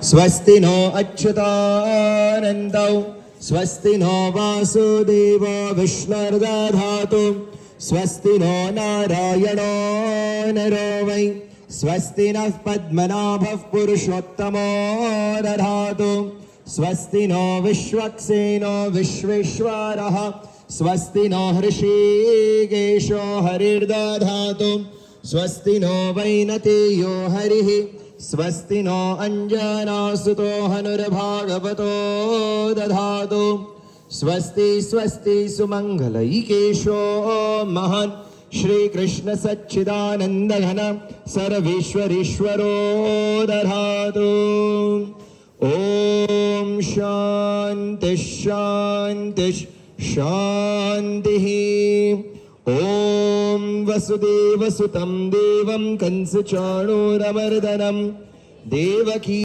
स्वस्ति नो अच्युतानन्दौ स्वस्ति नो वासुदेवो विष्णुर्दधातु स्वस्ति नो नारायणो नरो वै स्वस्ति नः पद्मनाभः पुरुषोत्तमो दधातु स्वस्ति नो विश्वक्सेनो विश्वेश्वरः स्वस्ति नो हृषीकेशो हरिर्दधातु स्वस्ति नो वैनतेयो हरिः स्वस्ति नो अञ्जनासुतो हनुर्भागवतो दधातु स्वस्ति स्वस्ति सुमङ्गलैकेशो महान् श्रीकृष्ण सच्चिदानन्दघन सर्वेश्वरेश्वरो दधातु। ॐ शान्ति शान्ति शान्तिः। ॐ वसुदेवसुतं देवं कंसचाणूरमर्दनं देवकी